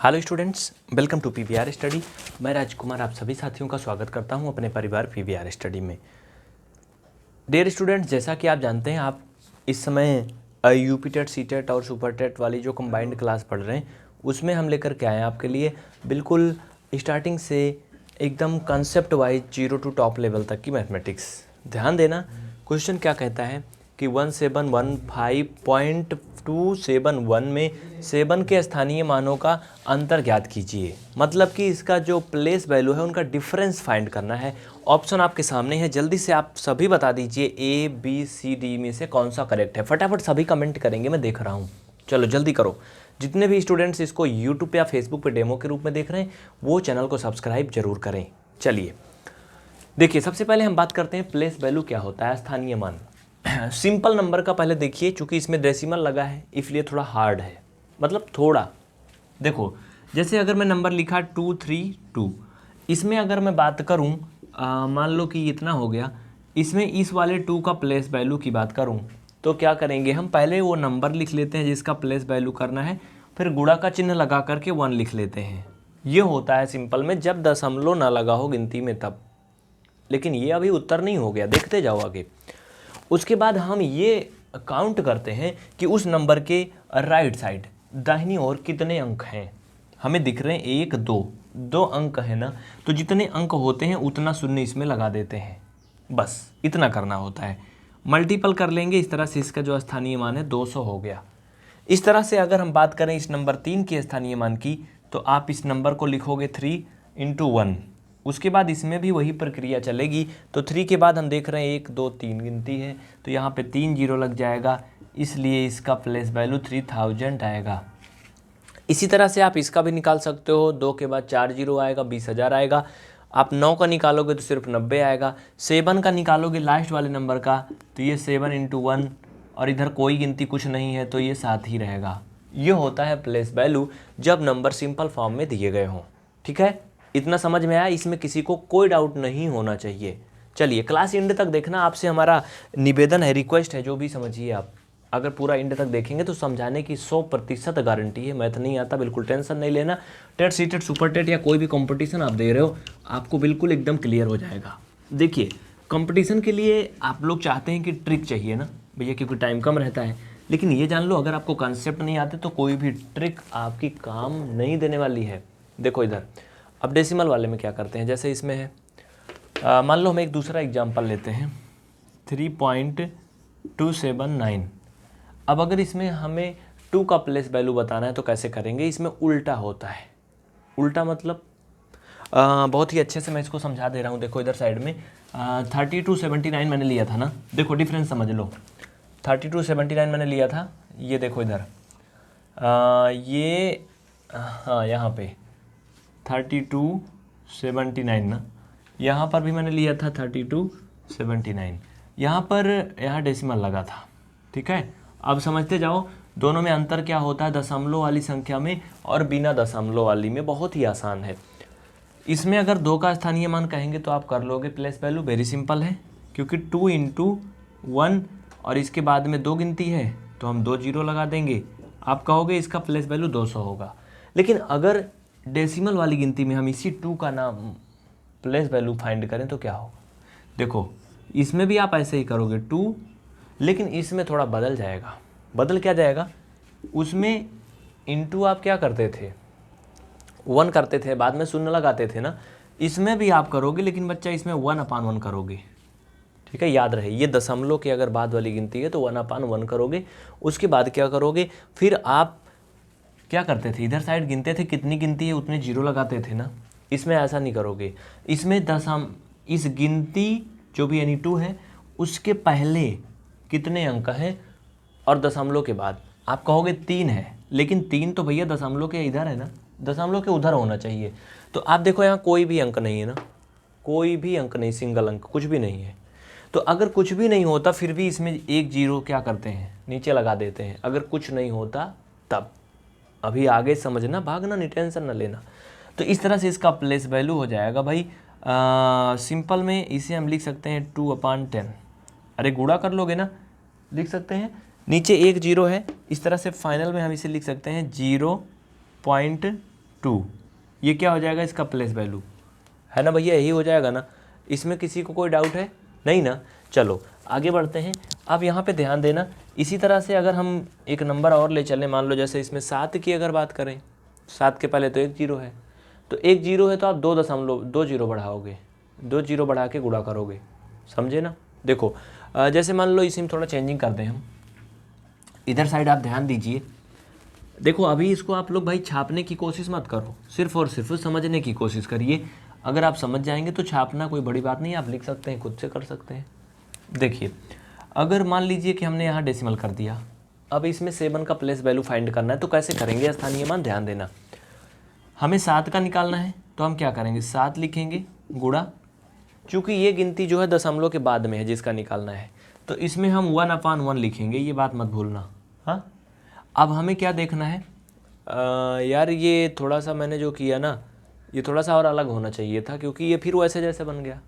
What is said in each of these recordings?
Hello students, welcome to PVR study. मैं राजकुमार आप सभी साथियों का स्वागत करता हूं अपने परिवार पीवीआर स्टडी में। डियर स्टूडेंट्स, जैसा कि आप जानते हैं, आप इस समय यूपी टेट, सी टेट और सुपर टेट वाली जो कंबाइंड क्लास पढ़ रहे हैं, उसमें हम लेकर के आए हैं आपके लिए बिल्कुल स्टार्टिंग से एकदम concept wise 0 to top level तक की मैथमेटिक्स। ध्यान देना, क्वेश्चन क्या कहता है कि 1715.271 में 7 के स्थानीय मानों का अंतर ज्ञात कीजिए। मतलब कि इसका जो प्लेस वैल्यू है उनका डिफरेंस फाइंड करना है। ऑप्शन आपके सामने है, जल्दी से आप सभी बता दीजिए ए बी सी डी में से कौन सा करेक्ट है। फटाफट सभी कमेंट करेंगे, मैं देख रहा हूँ। चलो जल्दी करो। जितने भी स्टूडेंट्स इसको यूट्यूब या फेसबुक पे डेमो के रूप में देख रहे हैं वो चैनल को सब्सक्राइब जरूर करें। चलिए देखिए, सबसे पहले हम बात करते हैं प्लेस वैल्यू क्या होता है, स्थानीय मान। सिंपल नंबर का पहले देखिए, चूंकि इसमें डेसिमल लगा है इसलिए थोड़ा हार्ड है। मतलब थोड़ा देखो, जैसे अगर मैं नंबर लिखा 232, इसमें अगर मैं बात करूं, मान लो कि इतना हो गया, इसमें इस वाले 2 का प्लेस वैल्यू की बात करूं तो क्या करेंगे हम, पहले वो नंबर लिख लेते हैं जिसका प्लेस वैल्यू करना है, फिर गुणा का चिन्ह लगा करके 1 लिख लेते हैं। ये होता है सिंपल में, जब दशमलव ना लगा हो गिनती में तब। लेकिन ये अभी उत्तर नहीं हो गया, देखते जाओ आगे। उसके बाद हम ये काउंट करते हैं कि उस नंबर के राइट साइड दाहिनी ओर कितने अंक हैं। हमें दिख रहे हैं 1 2 अंक है ना, तो जितने अंक होते हैं उतना शून्य इसमें लगा देते हैं। बस इतना करना होता है, मल्टीपल कर लेंगे। इस तरह से इसका जो स्थानीय मान है 200 हो गया। इस तरह से अगर हम बात करें इस नंबर 3 के स्थानीय मान की, तो आप इस नंबर को लिखोगे 3 × 1। उसके बाद इसमें भी वही प्रक्रिया चलेगी। तो 3 के बाद हम देख रहे हैं 1 2 3 गिनती है, तो यहाँ पे 3 जीरो लग जाएगा, इसलिए इसका प्लेस वैल्यू 3000 आएगा। इसी तरह से आप इसका भी निकाल सकते हो। 2 के बाद 4 जीरो आएगा, 20,000 आएगा। आप 9 का निकालोगे तो सिर्फ 90 आएगा। 7 का निकालोगे लास्ट वाले नंबर का, तो ये 7 × 1, और इधर कोई गिनती कुछ नहीं है तो ये 7 ही रहेगा। ये होता है प्लेस वैल्यू जब नंबर सिंपल फॉर्म में दिए गए हों। ठीक है, इतना समझ में आया? इसमें किसी को कोई डाउट नहीं होना चाहिए। चलिए क्लास एंड तक देखना, आपसे हमारा निवेदन है, रिक्वेस्ट है, जो भी समझिए आप। अगर पूरा एंड तक देखेंगे तो समझाने की 100% गारंटी है। मैथ नहीं आता, बिल्कुल टेंशन नहीं लेना। TET, CTET, super TET या कोई भी कंपटीशन आप दे रहे हो, आपको बिल्कुल एकदम क्लियर हो जाएगा। देखिए, कंपटीशन के लिए आप लोग चाहते हैं कि ट्रिक चाहिए ना भैया, क्योंकि टाइम कम रहता है। लेकिन ये जान लो, अगर आपको कॉन्सेप्ट नहीं आते तो कोई भी ट्रिक आपकी काम नहीं देने वाली है। देखो इधर, अब डेसिमल वाले में क्या करते हैं, जैसे इसमें है, मान लो हम एक दूसरा एग्जांपल लेते हैं 3.279। अब अगर इसमें हमें 2 का प्लेस वैल्यू बताना है तो कैसे करेंगे, इसमें उल्टा होता है। उल्टा मतलब बहुत ही अच्छे से मैं इसको समझा दे रहा हूँ। देखो इधर साइड में 3279 मैंने लिया था ना, देखो डिफरेंस समझ लो। 3279 मैंने लिया था, ये देखो इधर ये, हाँ यहाँ पे 3279 ना, यहाँ पर भी मैंने लिया था 3279। यहाँ डेसिमल लगा था। ठीक है, अब समझते जाओ दोनों में अंतर क्या होता है दशमलव वाली संख्या में और बिना दशमलव वाली में। बहुत ही आसान है। इसमें अगर 2 का स्थानीय मान कहेंगे तो आप कर लोगे प्लेस वैल्यू, वेरी सिंपल है, क्योंकि 2 × 1 और इसके बाद में 2 गिनती है तो हम 2 जीरो लगा देंगे। आप कहोगे इसका प्लेस वैल्यू 200 होगा। लेकिन अगर डेसिमल वाली गिनती में हम इसी 2 का नाम प्लेस वैल्यू फाइंड करें तो क्या होगा, देखो इसमें भी आप ऐसे ही करोगे 2, लेकिन इसमें थोड़ा बदल जाएगा। बदल क्या जाएगा, उसमें इनटू आप क्या करते थे, 1 करते थे, बाद में शून्य लगाते थे ना। इसमें भी आप करोगे, लेकिन बच्चा इसमें 1/1 करोगे। ठीक है, याद रहे, ये दशमलव की अगर बाद वाली गिनती है तो 1/1 करोगे। उसके बाद क्या करोगे, फिर आप क्या करते थे, इधर साइड गिनते थे, कितनी गिनती है उतने जीरो लगाते थे ना। इसमें ऐसा नहीं करोगे। इसमें इस गिनती जो भी यानी 2 है उसके पहले कितने अंक हैं और दशमलव के बाद आप कहोगे 3 है, लेकिन 3 तो भैया दशमलव के इधर है ना, दशमलव के उधर होना चाहिए। तो आप देखो यहाँ कोई भी अंक नहीं है ना, कोई भी अंक नहीं, सिंगल अंक कुछ भी नहीं है। तो अगर कुछ भी नहीं होता फिर भी इसमें 1 जीरो क्या करते हैं, नीचे लगा देते हैं। अगर कुछ नहीं होता तब, अभी आगे समझना, भागना नहीं, टेंशन ना लेना। तो इस तरह से इसका प्लेस वैल्यू हो जाएगा भाई। सिंपल में इसे हम लिख सकते हैं 2/10। अरे गुणा कर लोगे ना, लिख सकते हैं, नीचे 1 जीरो है, इस तरह से फाइनल में हम इसे लिख सकते हैं 0.2 2, ये क्या हो जाएगा इसका प्लेस वैल्यू, है ना भैया, यही हो जाएगा ना। इसमें किसी को कोई डाउट है नहीं ना। चलो आगे बढ़ते हैं। अब यहाँ पे ध्यान देना, इसी तरह से अगर हम एक नंबर और ले चलें, मान लो जैसे इसमें 7 की अगर बात करें, 7 के पहले तो 1 जीरो है, तो 1 जीरो है तो आप 2 जीरो बढ़ाओगे, 2 जीरो बढ़ा के गुणा करोगे, समझे ना। देखो जैसे मान लो इसी में थोड़ा चेंजिंग कर दें हम, इधर साइड आप ध्यान दीजिए। देखो अभी इसको आप लोग भाई छापने की कोशिश मत करो, सिर्फ और सिर्फ समझने की कोशिश करिए। अगर आप समझ जाएंगे तो छापना कोई बड़ी बात नहीं, आप लिख सकते हैं, खुद से कर सकते हैं। देखिए अगर मान लीजिए कि हमने यहाँ डेसिमल कर दिया, अब इसमें 7 का प्लेस वैल्यू फाइंड करना है, तो कैसे करेंगे स्थानीय मान, ध्यान देना। हमें 7 का निकालना है तो हम क्या करेंगे, 7 लिखेंगे गुणा, चूँकि ये गिनती जो है दशमलव के बाद में है जिसका निकालना है, तो इसमें हम 1/1 लिखेंगे, ये बात मत भूलना। हाँ, अब हमें क्या देखना है, यार ये थोड़ा सा मैंने जो किया ना, ये थोड़ा सा और अलग होना चाहिए था, क्योंकि ये फिर वैसे जैसे बन गया,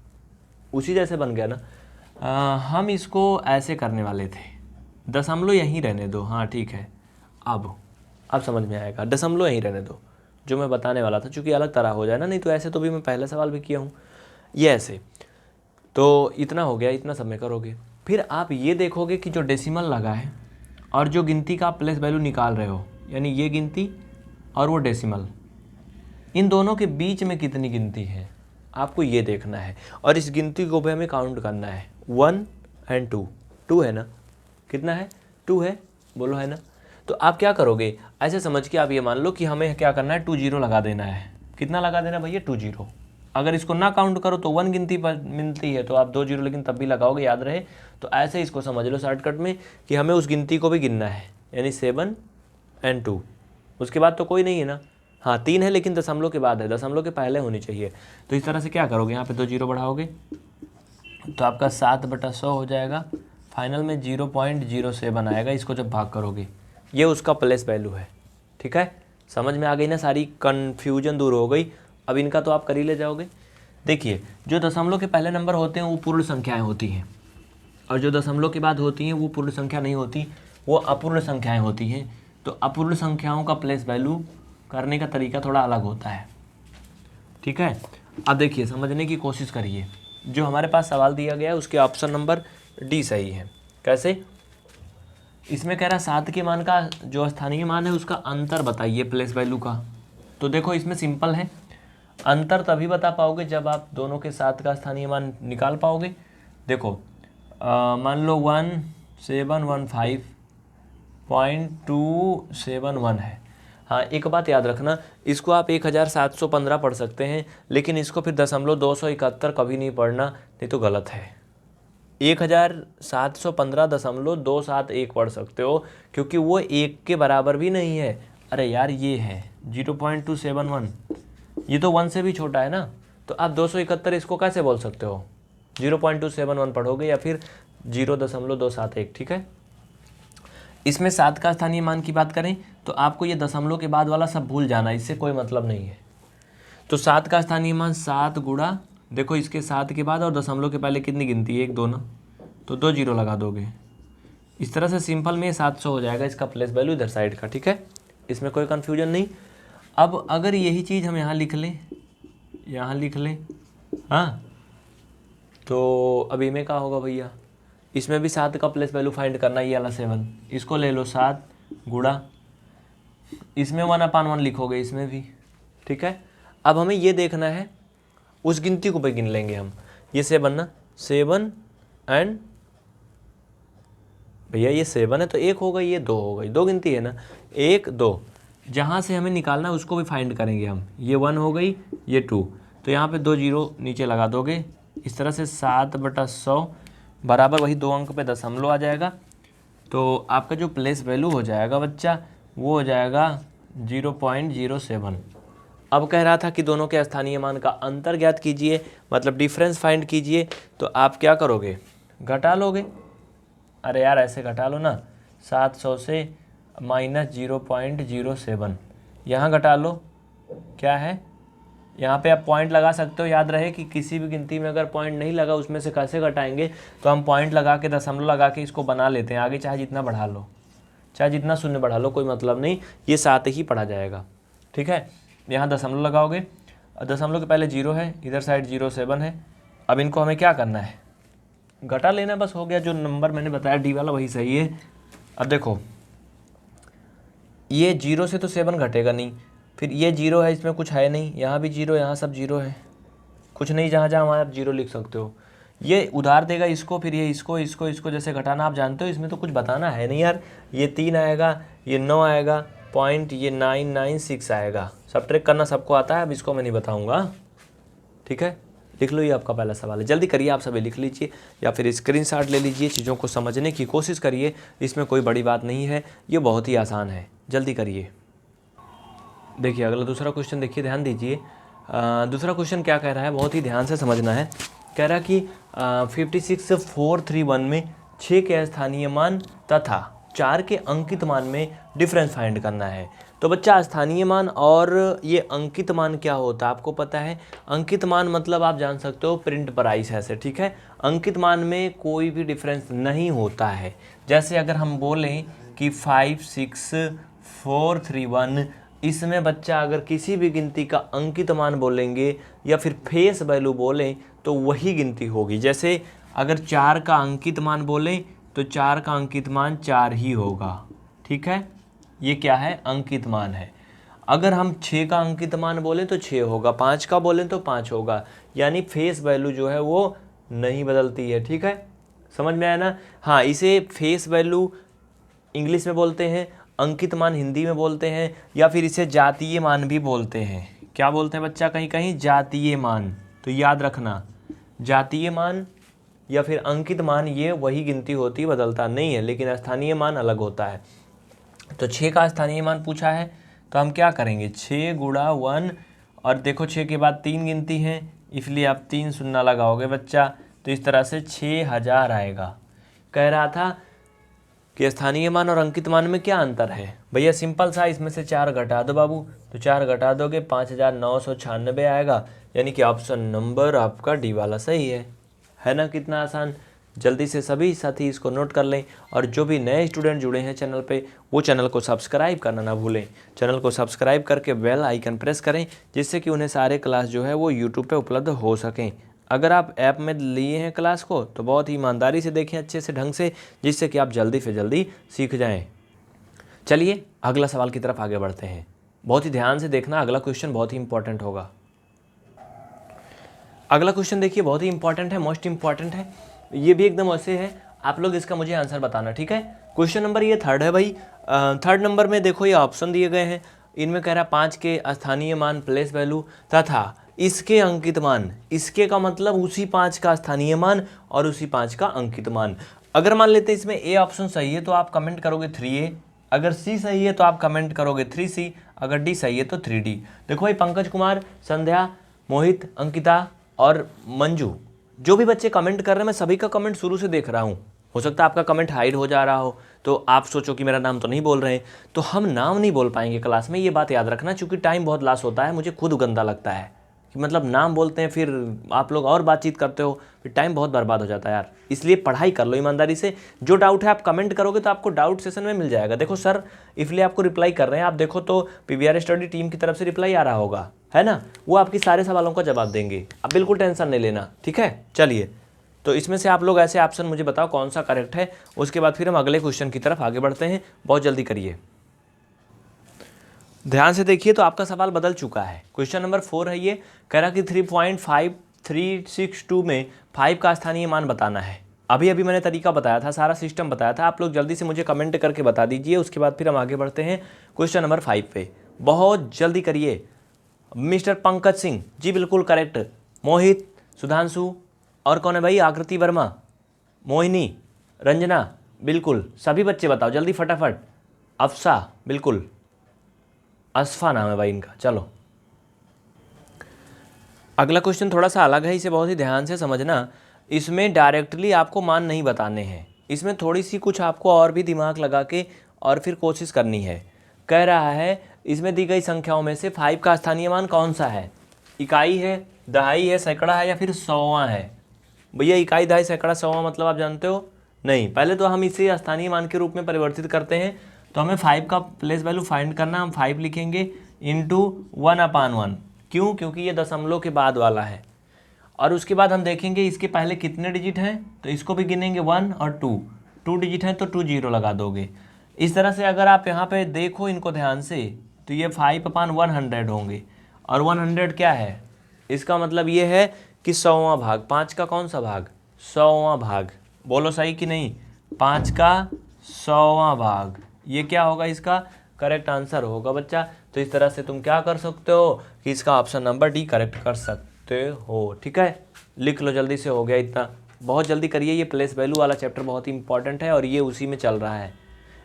उसी जैसे बन गया ना। हम इसको ऐसे करने वाले थे, दशमलव यहीं रहने दो, हाँ ठीक है, अब समझ में आएगा, दशमलव यहीं रहने दो, जो मैं बताने वाला था, चूँकि अलग तरह हो जाए ना, नहीं तो ऐसे तो भी मैं पहला सवाल भी किया हूँ, ये ऐसे। तो इतना हो गया, इतना सब में करोगे, फिर आप ये देखोगे कि जो डेसिमल लगा है और जो गिनती का आप प्लेस वैल्यू निकाल रहे हो, यानी ये गिनती और वो डेसिमल, इन दोनों के बीच में कितनी गिनती है आपको ये देखना है, और इस गिनती को भी हमें काउंट करना है। 1 और 2, 2 है ना, कितना है, 2 है, बोलो है ना। तो आप क्या करोगे, ऐसे समझ के आप ये मान लो कि हमें क्या करना है, 2 जीरो लगा देना है। कितना लगा देना भैया, 2 जीरो। अगर इसको ना काउंट करो तो 1 गिनती पर मिलती है, तो आप 2 जीरो लेकिन तब भी लगाओगे, याद रहे। तो ऐसे इसको समझ लो शॉर्टकट में कि हमें उस गिनती को भी गिनना है, यानी 7 और 2, उसके बाद तो कोई नहीं है ना, हाँ 3 है लेकिन दशमलव के बाद है, दशमलव के पहले होनी चाहिए। तो इस तरह से क्या करोगे, यहाँ पे 2 जीरो बढ़ाओगे तो आपका 7/100 हो जाएगा, फाइनल में 0.07 आएगा, इसको जब भाग करोगे, ये उसका प्लेस वैल्यू है। ठीक है, समझ में आ गई ना, सारी कन्फ्यूजन दूर हो गई। अब इनका तो आप कर ही ले जाओगे। देखिए जो दशमलव के पहले नंबर होते हैं वो पूर्ण संख्याएं होती हैं, और जो दशमलव के बाद होती हैं वो पूर्ण संख्या नहीं होती, वो अपूर्ण संख्याएं होती हैं। तो अपूर्ण संख्याओं का प्लेस वैल्यू करने का तरीका थोड़ा अलग होता है। ठीक है, अब देखिए समझने की कोशिश करिए, जो हमारे पास सवाल दिया गया है उसके ऑप्शन नंबर डी सही है। कैसे, इसमें कह रहा है 7 के मान का जो स्थानीय मान है उसका अंतर बताइए प्लेस वैल्यू का। तो देखो इसमें सिंपल है, अंतर तभी बता पाओगे जब आप दोनों के 7 का स्थानीय मान निकाल पाओगे। देखो मान लो 1715.271 है। हाँ एक बात याद रखना, इसको आप 1715 पढ़ सकते हैं, लेकिन इसको फिर 271 कभी नहीं पढ़ना, नहीं तो गलत है। 1715.271 पढ़ सकते हो, क्योंकि वो 1 के बराबर भी नहीं है। अरे यार ये है 0.271, ये तो 1 से भी छोटा है ना, तो आप 271 इसको कैसे बोल सकते हो, 0.271 पढ़ोगे या फिर 0.271। ठीक है, इसमें 7 का स्थानीय मान की बात करें तो आपको ये दशमलव के बाद वाला सब भूल जाना, इससे कोई मतलब नहीं है। तो 7 का स्थानीय मान 7 गुणा, देखो इसके 7 के बाद और दशमलव के पहले कितनी गिनती है, 1 2 ना, तो 2 जीरो लगा दोगे। इस तरह से सिंपल में 700 हो जाएगा इसका प्लेस वैल्यू इधर साइड का। ठीक है, इसमें कोई कन्फ्यूजन नहीं। अब अगर यही चीज़ हम यहाँ लिख लें, यहाँ लिख लें, हाँ, तो अभी में क्या होगा भैया, इसमें भी 7 का प्लेस वैल्यू फाइंड करना, ये वाला 7, इसको ले लो 7 गुणा, इसमें 1/1 लिखोगे, इसमें भी। ठीक है, अब हमें ये देखना है, उस गिनती को भी गिन लेंगे हम, ये 7 ना, 7 एंड भैया ये 7 है तो 1 हो गई, ये 2 हो गई, 2 गिनती है ना, 1 2, जहाँ से हमें निकालना है उसको भी फाइंड करेंगे हम, ये 1 हो गई, ये 2, तो यहाँ पे 2 जीरो नीचे लगा दोगे। इस तरह से 7/100 बराबर वही 2 अंक पे दशमलव आ जाएगा। तो आपका जो प्लेस वैल्यू हो जाएगा बच्चा, वो हो जाएगा 0.07। अब कह रहा था कि दोनों के स्थानीय मान का अंतर ज्ञात कीजिए, मतलब डिफरेंस फाइंड कीजिए। तो आप क्या करोगे, घटा लोगे। अरे यार ऐसे घटा लो ना, 700 से माइनस 0.07, यहाँ घटा लो, क्या है, यहाँ पे आप पॉइंट लगा सकते हो। याद रहे कि किसी भी गिनती में अगर पॉइंट नहीं लगा उसमें से कैसे घटाएंगे, तो हम पॉइंट लगा के दशमलव लगा के इसको बना लेते हैं। आगे चाहे जितना बढ़ा लो, चाहे जितना शून्य बढ़ा लो, कोई मतलब नहीं, ये 7 ही पढ़ा जाएगा। ठीक है, यहाँ दशमलव लगाओगे, दशमलव के पहले 0 है, इधर साइड 0.7 है। अब इनको हमें क्या करना है, घटा लेना, बस हो गया। जो नंबर मैंने बताया डी वाला वही सही है। अब देखो ये 0 से तो 7 घटेगा नहीं, फिर ये 0 है, इसमें कुछ है नहीं, यहाँ भी 0, यहाँ सब 0 है, कुछ नहीं, जहाँ जहाँ वहाँ आप 0 लिख सकते हो। ये उधार देगा इसको, फिर ये इसको जैसे घटाना आप जानते हो, इसमें तो कुछ बताना है नहीं यार। ये 3 आएगा, ये 9 आएगा, पॉइंट ये 996 आएगा। सब्ट्रैक्ट करना सबको आता है, अब इसको मैं नहीं बताऊँगा, ठीक है। लिख लो, ये आपका पहला सवाल है, जल्दी करिए, आप सभी लिख लीजिए या फिर स्क्रीनशॉट ले लीजिए, चीज़ों को समझने की कोशिश करिए, इसमें कोई बड़ी बात नहीं है, ये बहुत ही आसान है, जल्दी करिए। देखिए अगला दूसरा क्वेश्चन देखिए, ध्यान दीजिए। दूसरा क्वेश्चन क्या कह रहा है, बहुत ही ध्यान से समझना है। कह रहा है कि 56431 में 6 के स्थानीय मान तथा 4 के अंकित मान में डिफरेंस फाइंड करना है। तो बच्चा स्थानीय मान और ये अंकित मान क्या होता है आपको पता है। अंकित मान मतलब आप जान सकते हो प्रिंट प्राइस ऐसे, ठीक है। अंकित मान में कोई भी डिफरेंस नहीं होता है। जैसे अगर हम बोलें कि 56431, इसमें बच्चा अगर किसी भी गिनती का अंकित मान बोलेंगे या फिर फेस वैल्यू बोलें तो वही गिनती होगी। जैसे अगर 4 का अंकित मान बोलें तो 4 का अंकित मान 4 ही होगा, ठीक है, ये क्या है, अंकित मान है। अगर हम 6 का अंकित मान बोलें तो 6 होगा, 5 का बोलें तो 5 होगा, यानी फेस वैल्यू जो है वो नहीं बदलती है, ठीक है, समझ में आया ना। हाँ, इसे फेस वैल्यू इंग्लिश में बोलते हैं, अंकित मान हिंदी में बोलते हैं, या फिर इसे जातीय मान भी बोलते हैं। क्या बोलते हैं बच्चा, कहीं कहीं जातीय मान, तो याद रखना जातीय मान या फिर अंकित मान ये वही गिनती होती, बदलता नहीं है, लेकिन स्थानीय मान अलग होता है। तो 6 का स्थानीय मान पूछा है तो हम क्या करेंगे, 6 गुणा 1, और देखो 6 के बाद 3 गिनती हैं, इसलिए आप 3 शून्य लगाओगे बच्चा, तो इस तरह से 6000 आएगा। कह रहा था कि स्थानीय मान और अंकित मान में क्या अंतर है। भैया सिंपल सा, इसमें से 4 घटा दो बाबू, तो 4 घटा दोगे 5996 आएगा, यानी कि ऑप्शन नंबर आपका डी वाला सही है ना। कितना आसान। जल्दी से सभी साथी इसको नोट कर लें, और जो भी नए स्टूडेंट जुड़े हैं चैनल पे वो चैनल को सब्सक्राइब करना ना भूलें। चैनल को सब्सक्राइब करके बेल आइकन प्रेस करें, जिससे कि उन्हें सारे क्लास जो है वो यूट्यूब पे उपलब्ध हो सकें। अगर आप ऐप में लिए हैं क्लास को तो बहुत ही ईमानदारी से देखें, अच्छे से ढंग से, जिससे कि आप जल्दी से जल्दी सीख जाएँ। चलिए अगला सवाल की तरफ आगे बढ़ते हैं। बहुत ही ध्यान से देखना, अगला क्वेश्चन बहुत ही इंपॉर्टेंट होगा। अगला क्वेश्चन देखिए, बहुत ही इंपॉर्टेंट है, मोस्ट इंपॉर्टेंट है, ये भी एकदम ऐसे है, आप लोग इसका मुझे आंसर बताना, ठीक है। क्वेश्चन नंबर ये 3 है भाई। 3 नंबर में देखो ये ऑप्शन दिए गए हैं, इनमें कह रहा है 5 के स्थानीय मान प्लेस वैल्यू तथा इसके अंकित मान। इसके का मतलब उसी 5 का स्थानीय मान और उसी 5 का अंकित मान। अगर मान लेते हैं इसमें ए ऑप्शन सही है तो आप कमेंट करोगे 3A, अगर सी सही है तो आप कमेंट करोगे 3C, अगर डी सही है तो 3D। देखो भाई पंकज कुमार, संध्या, मोहित, अंकिता और मंजू, जो भी बच्चे कमेंट कर रहे हैं, मैं सभी का कमेंट शुरू से देख रहा हूँ। हो सकता है आपका कमेंट हाइड हो जा रहा हो तो आप सोचो कि मेरा नाम तो नहीं बोल रहे हैं, तो हम नाम नहीं बोल पाएंगे क्लास में, ये बात याद रखना, क्योंकि टाइम बहुत लॉस होता है। मुझे खुद गंदा लगता है कि मतलब नाम बोलते हैं, फिर आप लोग और बातचीत करते हो, फिर टाइम बहुत बर्बाद हो जाता है यार। इसलिए पढ़ाई कर लो ईमानदारी से, जो डाउट है आप कमेंट करोगे तो आपको डाउट सेशन में मिल जाएगा। देखो सर इसलिए आपको रिप्लाई कर रहे हैं, आप देखो तो PVR स्टडी टीम की तरफ से रिप्लाई आ रहा होगा, है ना, वो आपकी सारे सवालों का जवाब देंगे, आप बिल्कुल टेंशन नहीं लेना, ठीक है। चलिए, तो इसमें से आप लोग ऐसे ऑप्शन मुझे बताओ कौन सा करेक्ट है, उसके बाद फिर हम अगले क्वेश्चन की तरफ आगे बढ़ते हैं। बहुत जल्दी करिए, ध्यान से देखिए। तो आपका सवाल बदल चुका है, क्वेश्चन नंबर 4 है ये। कह रहा कि 3.5362 में 5 का स्थानीय मान बताना है। अभी अभी मैंने तरीका बताया था, सारा सिस्टम बताया था, आप लोग जल्दी से मुझे कमेंट करके बता दीजिए, उसके बाद फिर हम आगे बढ़ते हैं क्वेश्चन नंबर 5 पे। बहुत जल्दी करिए। मिस्टर पंकज सिंह जी बिल्कुल करेक्ट, मोहित, सुधांशु और कौन है भाई, आकृति वर्मा, मोहिनी, रंजना, बिल्कुल सभी बच्चे बताओ जल्दी फटाफट। अफसा बिल्कुल, असफा नाम है भाई इनका। चलो अगला क्वेश्चन थोड़ा सा अलग है, इसे बहुत ही ध्यान से समझना। इसमें डायरेक्टली आपको मान नहीं बताने हैं, इसमें थोड़ी सी कुछ आपको और भी दिमाग लगा के और फिर कोशिश करनी है। कह रहा है इसमें दी गई संख्याओं में से 5 का स्थानीय मान कौन सा है। इकाई है, दहाई है, सैकड़ा है या फिर सौवां है। भैया इकाई, दहाई, सैकड़ा, सौवां मतलब आप जानते हो नहीं। पहले तो हम इसे स्थानीय मान के रूप में परिवर्तित करते हैं, तो हमें 5 का प्लेस वैल्यू फाइंड करना, हम 5 लिखेंगे, इंटू 1/1। क्यों? क्योंकि ये दशमलव के बाद वाला है। और उसके बाद हम देखेंगे इसके पहले कितने डिजिट हैं, तो इसको भी गिनेंगे 1 और 2 डिजिट हैं तो 2 जीरो लगा दोगे। इस तरह से अगर आप यहाँ पे देखो इनको ध्यान से तो ये 5/100 होंगे। और 100 क्या है? इसका मतलब ये है कि 100वां भाग। 5 का कौन सा भाग? 100वां भाग। बोलो सही कि नहीं? 5 का 100वां भाग, ये क्या होगा? इसका करेक्ट आंसर होगा बच्चा। तो इस तरह से तुम क्या कर सकते हो कि इसका ऑप्शन नंबर डी करेक्ट कर सकते हो। ठीक है, लिख लो जल्दी से। हो गया इतना, बहुत जल्दी करिए। ये प्लेस वैल्यू वाला चैप्टर बहुत ही इंपॉर्टेंट है और ये उसी में चल रहा है।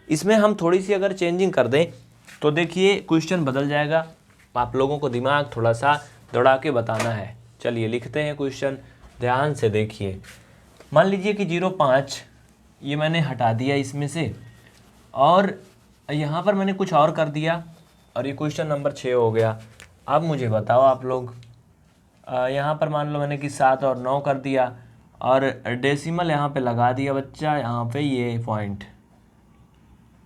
इसमें हम थोड़ी सी अगर चेंजिंग कर दें तो देखिए क्वेश्चन बदल जाएगा। आप लोगों को दिमाग थोड़ा सा दौड़ा के बताना है। चलिए लिखते हैं क्वेश्चन, ध्यान से देखिए। मान लीजिए कि 0.5 ये मैंने हटा दिया इसमें से और यहाँ पर मैंने कुछ और कर दिया और ये क्वेश्चन नंबर 6 हो गया। अब मुझे बताओ आप लोग, यहाँ पर मान लो मैंने कि 7 और 9 कर दिया और डेसिमल यहाँ पे लगा दिया बच्चा, यहाँ पे ये पॉइंट।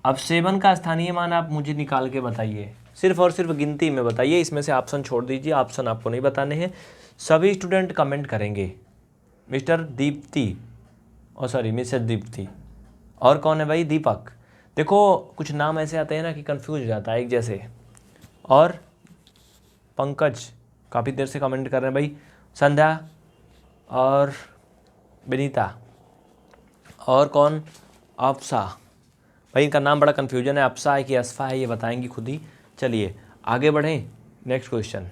अब 7 का स्थानीय मान आप मुझे निकाल के बताइए, सिर्फ और सिर्फ गिनती में बताइए। इसमें से ऑप्शन छोड़ दीजिए, ऑप्शन आपको नहीं बताने हैं। सभी स्टूडेंट कमेंट करेंगे। मिस्टर दीप्ति, और सॉरी मिसेस दीप्ति, और कौन है भाई? दीपक। देखो कुछ नाम ऐसे आते हैं ना कि कंफ्यूज हो जाता है एक जैसे। और पंकज काफ़ी देर से कमेंट कर रहे हैं भाई। संध्या और विनीता, और कौन? अप्सा। भाई इनका नाम बड़ा कन्फ्यूजन है, अप्सा है कि असफा है, ये बताएंगी खुद ही। चलिए आगे बढ़ें, नेक्स्ट क्वेश्चन।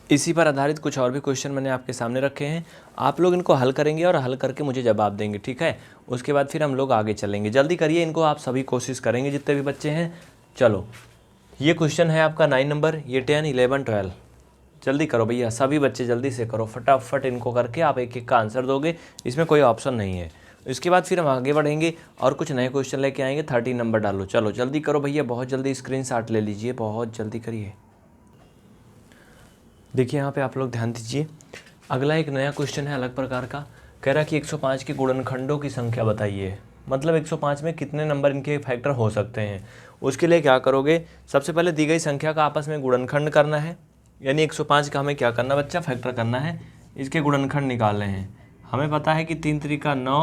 इसी पर आधारित कुछ और भी क्वेश्चन मैंने आपके सामने रखे हैं। आप लोग इनको हल करेंगे और हल करके मुझे जवाब देंगे, ठीक है? उसके बाद फिर हम लोग आगे चलेंगे। जल्दी करिए इनको, आप सभी कोशिश करेंगे जितने भी बच्चे हैं। चलो ये क्वेश्चन है आपका 9 नंबर, ये 10, 11, 12। जल्दी करो भैया, सभी बच्चे जल्दी से करो, फटाफट इनको करके आप एक एक का आंसर दोगे। इसमें कोई ऑप्शन नहीं है। इसके बाद फिर हम आगे बढ़ेंगे और कुछ नए क्वेश्चन लेके आएंगे। 13 नंबर डालो। चलो जल्दी करो भैया, बहुत जल्दी स्क्रीनशॉट ले लीजिए, बहुत जल्दी करिए। देखिए यहाँ पे आप लोग ध्यान दीजिए। अगला एक नया क्वेश्चन है अलग प्रकार का। कह रहा है कि 105 के गुणनखंडों की संख्या बताइए। मतलब 105 में कितने नंबर इनके फैक्टर हो सकते हैं। उसके लिए क्या करोगे? सबसे पहले दी गई संख्या का आपस में गुणनखंड करना है, यानी 105 का हमें क्या करना बच्चा? फैक्टर करना है। इसके गुणनखंड निकालने हैं। हमें पता है कि 3 त्रिका 9,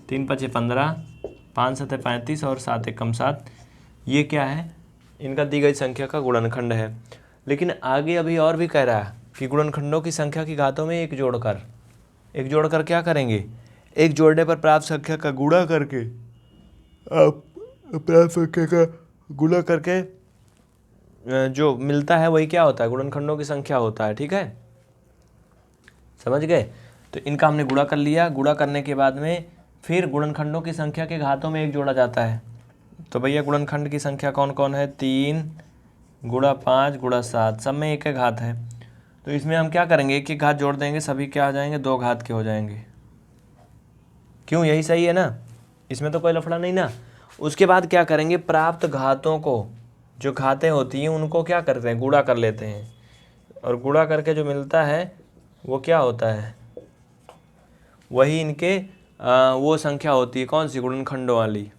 3 पचे 15, 5 सते 35 और 7 एकम 7। ये क्या है? इनका दी गई संख्या का गुणनखंड है। लेकिन आगे अभी और भी कह रहा है कि गुणनखंडों की संख्या की घातों में एक जोड़कर क्या करेंगे? एक जोड़ने पर प्राप्त संख्या का गुणा करके, आप प्राप्त संख्या का गुणा करके जो मिलता है वही क्या होता है? गुणनखंडों की संख्या होता है। ठीक है, समझ गए? तो इनका हमने गुणा कर लिया। गुणा करने के बाद में फिर गुणनखंडों की संख्या के घातों में एक जोड़ा जाता है। तो भैया गुणनखंड की संख्या कौन कौन है? 3 गुणा 5 गुणा 7, सब में एक एक घात है। तो इसमें हम क्या करेंगे? एक एक घात जोड़ देंगे, सभी क्या आ जाएंगे? 2 घात के हो जाएंगे। क्यों? यही सही है ना, इसमें तो कोई लफड़ा नहीं ना। उसके बाद क्या करेंगे? प्राप्त घातों को, जो घातें होती हैं उनको क्या करते हैं? गुणा कर लेते हैं। और गुणा करके जो मिलता है वो क्या होता है? वही इनके वो संख्या होती है। कौन सी? गुणनखंडों वाली।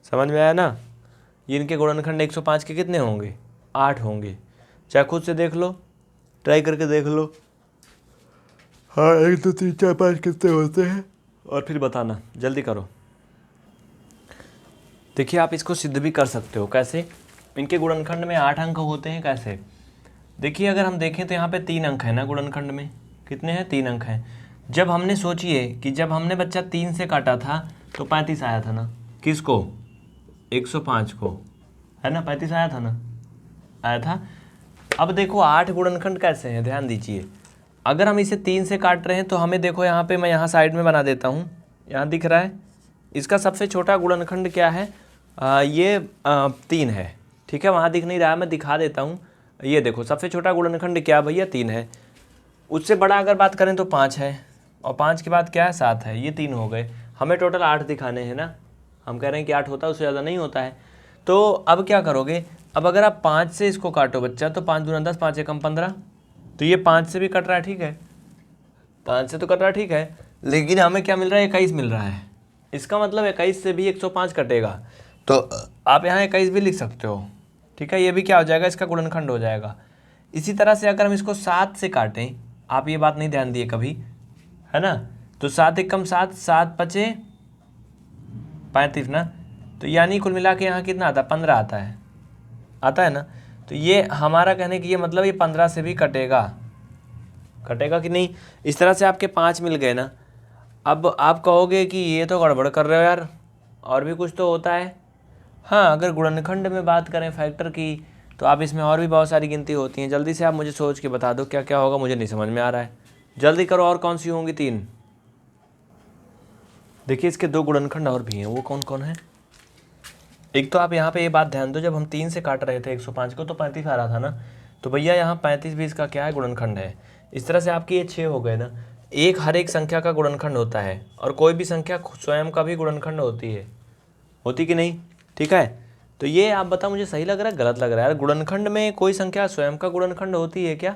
समझ में आया ना? ये इनके गुणनखंड 105 के कितने होंगे? 8 होंगे। चाहे खुद से देख लो, ट्राई करके देख लो। हाँ, 1 2 3 4 5 कितने होते हैं और फिर बताना, जल्दी करो। देखिए आप इसको सिद्ध भी कर सकते हो। कैसे? इनके गुणनखंड में 8 अंक होते हैं। कैसे? देखिए अगर हम देखें तो यहाँ पे 3 अंक है ना गुणनखंड में। कितने हैं? 3 अंक हैं। जब हमने सोचिए कि जब हमने बच्चा 3 से काटा था तो 35 आया था ना। किसको? 105 को, है ना? 35 आया था ना, आया था। अब देखो 8 गुणनखंड कैसे हैं, ध्यान दीजिए। अगर हम इसे 3 से काट रहे हैं तो हमें देखो यहाँ पे, मैं यहाँ साइड में बना देता हूँ, यहाँ दिख रहा है। इसका सबसे छोटा गुणनखंड क्या है? ये 3 है। ठीक है, वहाँ दिख नहीं रहा है, मैं दिखा देता हूँ। ये देखो सबसे छोटा गुणनखंड क्या भैया? 3 है। उससे बड़ा अगर बात करें तो 5 है, और 5 के बाद क्या है? 7 है। ये 3 हो गए। हमें टोटल 8 दिखाने हैं ना। हम कह रहे हैं कि 8 होता है, उससे ज़्यादा नहीं होता है। तो अब क्या करोगे? अब अगर आप 5 से इसको काटो बच्चा तो 5 दूना 10, 5 एकम 15। तो ये 5 से भी कट रहा है, ठीक है, 5 से तो कट रहा है, ठीक है। लेकिन हमें क्या मिल रहा है? 21 मिल रहा है। इसका मतलब 21 से भी 105 कटेगा। तो आप यहाँ 21 भी लिख सकते हो। ठीक है, ये भी क्या हो जाएगा, इसका गुणनखंड हो जाएगा। इसी तरह से अगर हम इसको 7 से काटें, आप ये बात नहीं ध्यान दिए कभी, है ना, तो 7 एकम 7, 7 पचे 35 ना, तो यानी कुल मिला के यहाँ कितना आता है, 15 आता है ना। तो ये हमारा कहने की ये मतलब ये 15 से भी कटेगा कि नहीं। इस तरह से आपके 5 मिल गए ना। अब आप कहोगे कि ये तो गड़बड़ कर रहे हो यार, और भी कुछ तो होता है। हाँ, अगर गुणनखंड में बात करें फैक्टर की, तो आप इसमें और भी बहुत सारी गिनती होती हैं। जल्दी से आप मुझे सोच के बता दो क्या क्या होगा, मुझे नहीं समझ में आ रहा है। जल्दी करो, और कौन सी होंगी? 3। देखिए इसके 2 गुणनखंड और भी हैं, वो कौन कौन है? एक तो आप यहाँ पे ये बात ध्यान दो, जब हम 3 से काट रहे थे 105 को तो 35 आ रहा था ना, तो भैया यहाँ 35 भी इसका क्या है, गुणनखंड है। इस तरह से आपके ये 6 हो गए ना। एक हर एक संख्या का गुणनखंड होता है, और कोई भी संख्या स्वयं का भी गुणनखंड होती कि नहीं, ठीक है। तो ये आप बताओ, मुझे सही लग रहा है गलत लग रहा है यार? गुणनखंड में कोई संख्या स्वयं का गुणनखंड होती है क्या?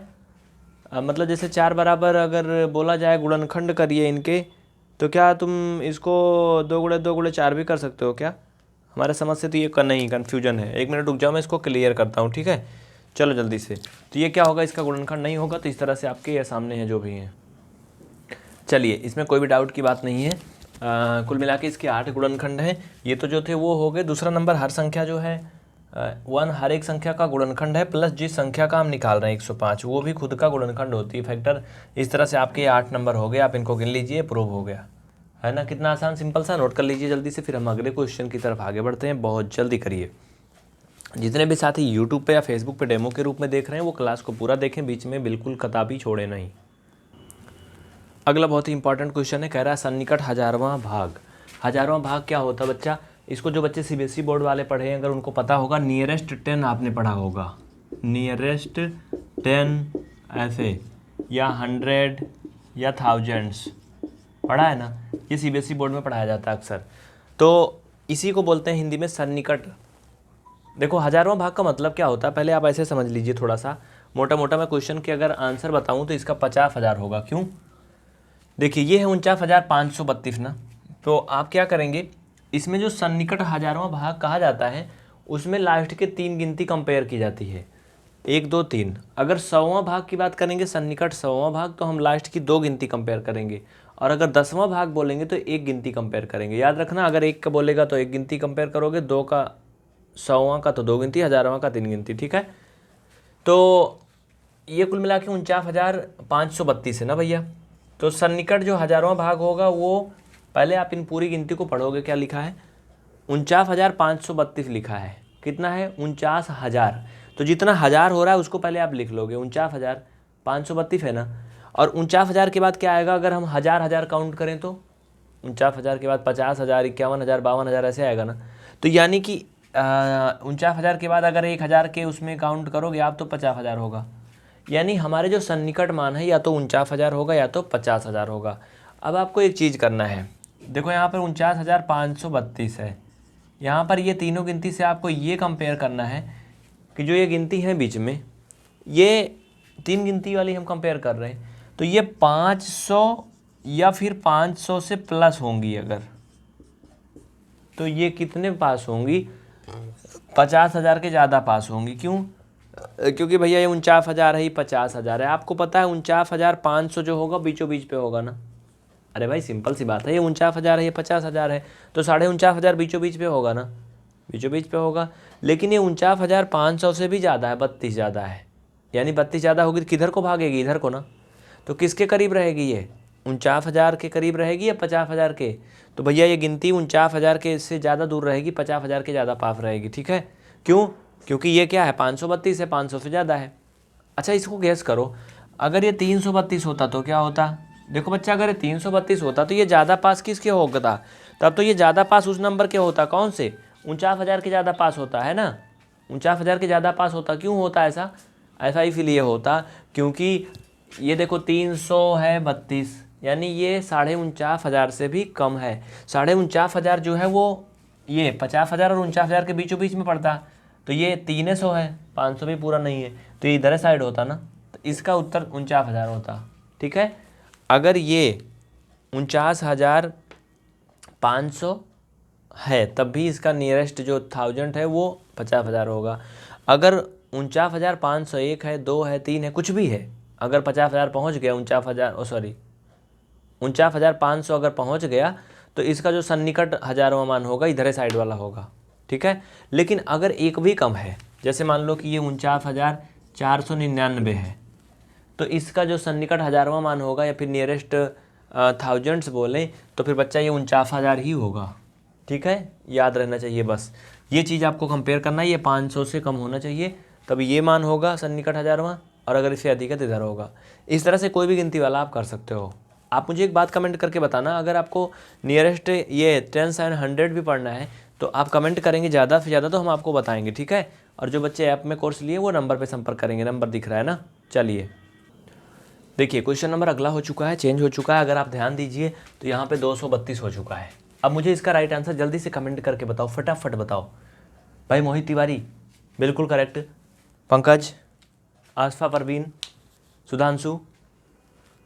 मतलब जैसे 4 बराबर अगर बोला जाए गुणनखंड करिए इनके, तो क्या तुम इसको 2 × 2 × 4 भी कर सकते हो क्या? हमारे समझ से तो ये नहीं, कन्फ्यूजन है। 1 मिनट रुक जाओ, मैं इसको क्लियर करता हूँ, ठीक है। चलो जल्दी से। तो ये क्या होगा, इसका गुणनखंड नहीं होगा। तो इस तरह से आपके ये सामने हैं जो भी हैं। चलिए, इसमें कोई भी डाउट की बात नहीं है। कुल मिला के इसके 8 गुणनखंड हैं। ये तो जो थे वो हो गए। दूसरा नंबर, हर संख्या जो है 1 हर एक संख्या का गुणनखंड है, प्लस जिस संख्या का हम निकाल रहे हैं 105 वो भी खुद का गुणनखंड होती है, फैक्टर। इस तरह से आपके 8 नंबर हो गए, आप इनको गिन लीजिए, प्रूव हो गया, है ना। कितना आसान, सिंपल सा। नोट कर लीजिए जल्दी से, फिर हम अगले क्वेश्चन की तरफ आगे बढ़ते हैं। बहुत जल्दी करिए। जितने भी साथी यूट्यूब पे या फेसबुक पे डेमो के रूप में देख रहे हैं वो क्लास को पूरा देखें, बीच में बिल्कुल कदापि छोड़े नहीं। अगला बहुत ही इंपॉर्टेंट क्वेश्चन है, कह रहा है सन्निकट हजारवां भाग। हजारवां भाग क्या होता है बच्चा? इसको जो बच्चे सीबीएसई बोर्ड वाले पढ़े हैं, अगर उनको पता होगा, नियरेस्ट 10 आपने पढ़ा होगा, नियरेस्ट 10 ऐसे, या 100 या थाउजेंड्स पढ़ा है ना। ये सीबीएसई बोर्ड में पढ़ाया जाता है अक्सर। तो इसी को बोलते हैं हिंदी में सन्निकट। देखो, हजारवां भाग का मतलब क्या होता है, पहले आप ऐसे समझ लीजिए थोड़ा सा मोटा मोटा। मैं क्वेश्चन के अगर आंसर बताऊं तो इसका 50,000 होगा। क्यों? देखिए ये है 49,532 ना। तो आप क्या करेंगे, इसमें जो सन्निकट हजारवां भाग कहा जाता है उसमें लास्ट के 3 गिनती कंपेयर की जाती है, 1 2 3। अगर 100वां भाग की बात करेंगे, सन्निकट 100वां भाग, तो हम लास्ट की 2 गिनती कंपेयर करेंगे। और अगर 10वां भाग बोलेंगे तो 1 गिनती कंपेयर करेंगे। याद रखना, अगर 1 का बोलेगा तो 1 गिनती कंपेयर करोगे, 2 का 100वां का तो 2 गिनती, हजारवां का 3 गिनती, ठीक है। तो ये कुल मिला के 49,532 है ना भैया। तो सन्निकट जो हजारवां भाग होगा वो, पहले आप इन पूरी गिनती को पढ़ोगे, क्या लिखा है, 49,532 लिखा है। कितना है? 49,000। तो जितना हज़ार हो रहा है उसको पहले आप लिख लोगे, 49,532 है ना। और 49,000 के बाद क्या आएगा, अगर हम हज़ार काउंट करें तो 49,000 के बाद 50,000, 51,000, 52,000 ऐसे आएगा ना। तो यानी कि 49,000 के बाद अगर 1,000 के उसमें काउंट करोगे आप तो 50,000 होगा। यानी हमारे जो सन्निकट मान है या तो 49,000 होगा या तो 50,000 होगा। अब आपको एक चीज़ करना है, देखो यहाँ पर 49,532 है, यहाँ पर ये तीनों गिनती से आपको ये कंपेयर करना है कि जो ये गिनती है बीच में, ये 3 गिनती वाली हम कंपेयर कर रहे हैं, तो ये 500 या फिर 500 से प्लस होंगी अगर, तो ये कितने पास होंगी, 50,000 के ज़्यादा पास होंगी। क्यों? क्योंकि भैया ये 49,000 है, ही 50,000 है। आपको पता है 49,500 जो होगा बीचों बीच पे होगा ना। अरे भाई सिंपल सी बात है, ये 49,000 है, ये 50,000 है, तो 49,500 बीचों बीच पे होगा ना, बीचों बीच पे होगा। लेकिन ये 49,500 से भी ज़्यादा है, 32 ज़्यादा है। यानी 32 ज़्यादा होगी तो किधर को भागेगी, इधर को ना। तो किसके करीब रहेगी ये, 49,000 के करीब रहेगी या 50,000 के? तो भैया ये गिनती 49,000 के से ज़्यादा दूर रहेगी, 50,000 के ज़्यादा पास रहेगी, ठीक है। क्यों? क्योंकि ये क्या है, 532 है, 500 से ज़्यादा है। अच्छा इसको गैस करो, अगर ये 332 होता तो क्या होता? देखो बच्चा, अगर ये 332 होता तो ये ज़्यादा पास किसके होता? तब तो ये ज़्यादा पास उस नंबर के होता, कौन से, 49,000 के ज़्यादा पास होता है ना। 49,000 के ज़्यादा पास होता। क्यों होता ऐसा? ऐसा इसलिए होता क्योंकि ये देखो 300 है 32, यानी ये 49,500 से भी कम है। 49,500 जो है वो ये 50,000 और 49,000 के बीचों बीच में पड़ता, तो ये 300 है, 500 भी पूरा नहीं है, तो ये इधर साइड होता ना। तो इसका उत्तर 49,000 होता, ठीक है। अगर ये 49,500 है तब भी इसका नियरेस्ट जो 1000 है वो 50,000 होगा। अगर 49,501 है, 2 है, 3 है, कुछ भी है, अगर 50,000 पहुँच गया, 49,500 अगर पहुँच गया तो इसका जो सन्निकट हजारवां मान होगा इधर साइड वाला होगा, ठीक है। लेकिन अगर एक भी कम है, जैसे मान लो कि ये 49,499 है, तो इसका जो सन्निकट हजारवां मान होगा या फिर नियरेस्ट थाउजेंड्स बोलें तो फिर बच्चा ये 49,000 ही होगा, ठीक है। याद रहना चाहिए बस ये चीज़ आपको कंपेयर करना है, ये 500 से कम होना चाहिए तभी ये मान होगा सन्निकट हजारवां, और अगर इससे अधिक है तो इधर होगा। इस तरह से कोई भी गिनती वाला आप कर सकते हो। आप मुझे एक बात कमेंट करके बताना, अगर आपको नियरेस्ट ये 10 एंड 100 भी पढ़ना है तो आप कमेंट करेंगे ज़्यादा से ज़्यादा तो हम आपको बताएंगे, ठीक है। और जो बच्चे ऐप में कोर्स लिए वो नंबर पे संपर्क करेंगे, नंबर दिख रहा है ना। चलिए देखिए क्वेश्चन नंबर अगला हो चुका है, चेंज हो चुका है। अगर आप ध्यान दीजिए तो यहाँ पे 232 हो चुका है। अब मुझे इसका राइट आंसर जल्दी से कमेंट करके बताओ, फटाफट बताओ। भाई मोहित तिवारी बिल्कुल करेक्ट, पंकज, आसफा परवीन, सुधांशु,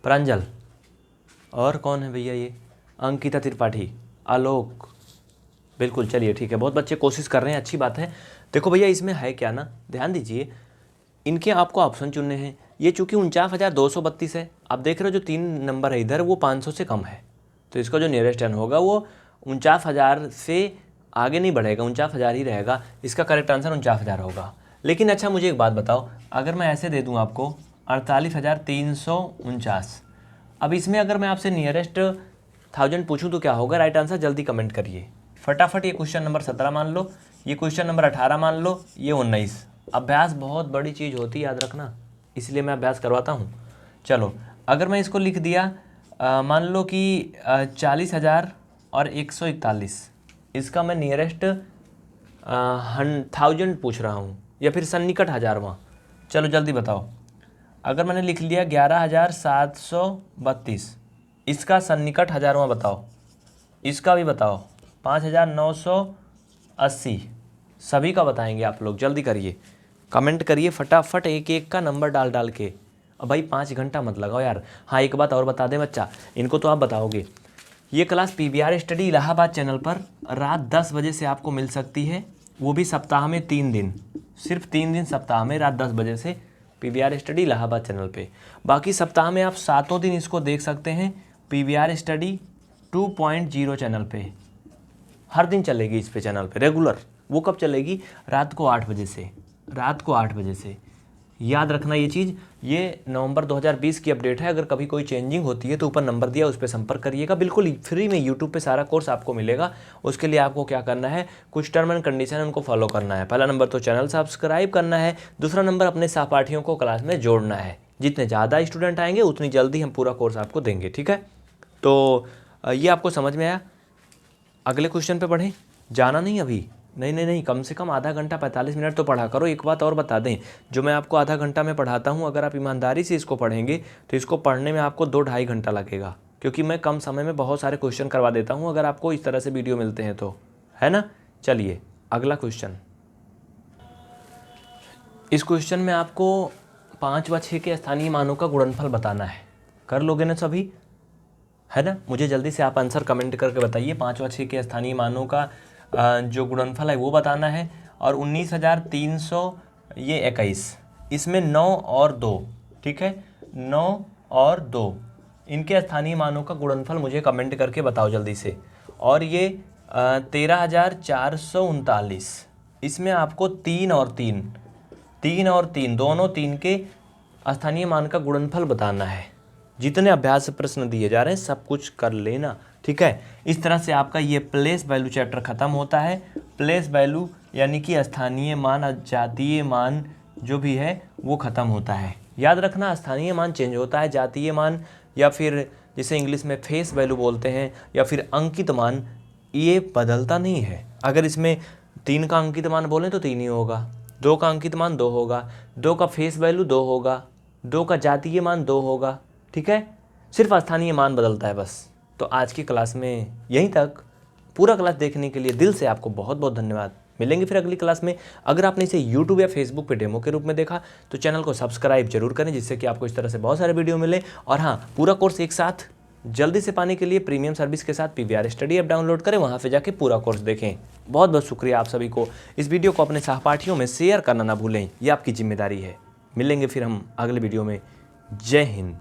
प्रांजल, और कौन है भैया ये, अंकिता त्रिपाठी, आलोक, बिल्कुल। चलिए ठीक है, बहुत बच्चे कोशिश कर रहे हैं, अच्छी बात है। देखो भैया इसमें है क्या ना, ध्यान दीजिए, इनके आपको ऑप्शन चुनने हैं। ये चूँकि 49,232 है, आप देख रहे हो जो 3 नंबर है इधर वो 500 से कम है, तो इसका जो नियरेस्ट टर्न होगा वो 49,000 से आगे नहीं बढ़ेगा, 49,000 ही रहेगा। इसका करेक्ट आंसर 49,000 होगा। लेकिन अच्छा मुझे एक बात बताओ, अगर मैं ऐसे दे दूँ आपको 48,349, अब इसमें अगर मैं आपसे नियरेस्ट 1000 पूछूं तो क्या होगा? राइट आंसर जल्दी कमेंट करिए फटाफट। ये क्वेश्चन नंबर 17 मान लो, ये क्वेश्चन नंबर 18 मान लो, ये 19। अभ्यास बहुत बड़ी चीज़ होती है, याद रखना, इसलिए मैं अभ्यास करवाता हूँ। चलो अगर मैं इसको लिख दिया मान लो कि 40,000 और 141, इसका मैं नियरेस्ट 1000 पूछ रहा हूँ या फिर सन्निकट हजारवां। चलो जल्दी बताओ, अगर मैंने लिख लिया 11,732, इसका सन्निकट हजारवां बताओ, इसका भी बताओ 5,980, सभी का बताएंगे आप लोग। जल्दी करिए, कमेंट करिए फटाफट, एक एक का नंबर डाल डाल के। अब भाई 5 घंटा मत लगाओ यार। हाँ एक बात और बता दें बच्चा, इनको तो आप बताओगे, ये class PVR study Allahabad channel पर रात 10 बजे से आपको मिल सकती है, वो भी सप्ताह में 3 दिन, सिर्फ 3 दिन सप्ताह में रात 10 बजे से PVR स्टडी इलाहाबाद चैनल पे। बाकी सप्ताह में आप 7 दिन इसको देख सकते हैं PVR स्टडी 2.0 चैनल पे। हर दिन चलेगी इस पे चैनल पे रेगुलर। वो कब चलेगी? रात को 8 बजे से, रात को 8 बजे से। याद रखना ये चीज़। ये नवंबर 2020 की अपडेट है, अगर कभी कोई चेंजिंग होती है तो ऊपर नंबर दिया उस पर संपर्क करिएगा। बिल्कुल फ्री में यूट्यूब पे सारा कोर्स आपको मिलेगा। उसके लिए आपको क्या करना है, कुछ टर्म एंड कंडीशन है उनको फॉलो करना है। पहला नंबर तो चैनल सब्सक्राइब करना है, दूसरा नंबर अपने सहपाठियों को क्लास में जोड़ना है। जितने ज़्यादा स्टूडेंट आएंगे उतनी जल्दी हम पूरा कोर्स आपको देंगे, ठीक है। तो ये आपको समझ में आया। अगले क्वेश्चन पे बढ़ें, जाना नहीं अभी, नहीं, कम से कम आधा घंटा 45 मिनट तो पढ़ा करो। एक बात और बता दें, जो मैं आपको आधा घंटा में पढ़ाता हूँ, अगर आप ईमानदारी से इसको पढ़ेंगे तो इसको पढ़ने में आपको 2-2.5 घंटा लगेगा, क्योंकि मैं कम समय में बहुत सारे क्वेश्चन करवा देता हूँ, अगर आपको इस तरह से वीडियो मिलते हैं तो, है ना। चलिए अगला क्वेश्चन। इस क्वेश्चन में आपको 5 व 6 के स्थानीय मानों का गुणनफल बताना है। कर लोगे ना सभी, है ना। मुझे जल्दी से आप आंसर कमेंट करके बताइए। 5 व 6 के स्थानीय मानों का जो गुणनफल है वो बताना है। और 19,321, इसमें 9 और 2, ठीक है, 9 और 2 इनके स्थानीय मानों का गुणनफल मुझे कमेंट करके बताओ जल्दी से। और ये 13,439, इसमें आपको 3 और 3 दोनों 3 के स्थानीय मान का गुणनफल बताना है। जितने अभ्यास प्रश्न दिए जा रहे हैं सब कुछ कर लेना, ठीक है। इस तरह से आपका ये प्लेस वैल्यू चैप्टर ख़त्म होता है। प्लेस वैल्यू यानी कि स्थानीय मान, जातीय मान जो भी है वो ख़त्म होता है। याद रखना, स्थानीय मान चेंज होता है, जातीय मान या फिर जिसे इंग्लिश में फेस वैल्यू बोलते हैं या फिर अंकित मान, ये बदलता नहीं है। अगर इसमें 3 का अंकित मान बोलें तो 3 ही होगा, 2 का अंकित मान 2 होगा, 2 का फेस वैल्यू 2 होगा, 2 का जातीय मान 2 होगा, ठीक है। सिर्फ स्थानीय मान बदलता है बस। तो आज की क्लास में यहीं तक। पूरा क्लास देखने के लिए दिल से आपको बहुत बहुत धन्यवाद। मिलेंगे फिर अगली क्लास में। अगर आपने इसे YouTube या Facebook पे डेमो के रूप में देखा तो चैनल को सब्सक्राइब जरूर करें, जिससे कि आपको इस तरह से बहुत सारे वीडियो मिले। और हाँ, पूरा कोर्स एक साथ जल्दी से पाने के लिए प्रीमियम सर्विस के साथ PVR स्टडी ऐप डाउनलोड करें, वहाँ पे जाके पूरा कोर्स देखें। बहुत बहुत शुक्रिया आप सभी को। इस वीडियो को अपने सहपाठियों में शेयर करना ना भूलें, ये आपकी जिम्मेदारी है। मिलेंगे फिर हम अगले वीडियो में। जय हिंद।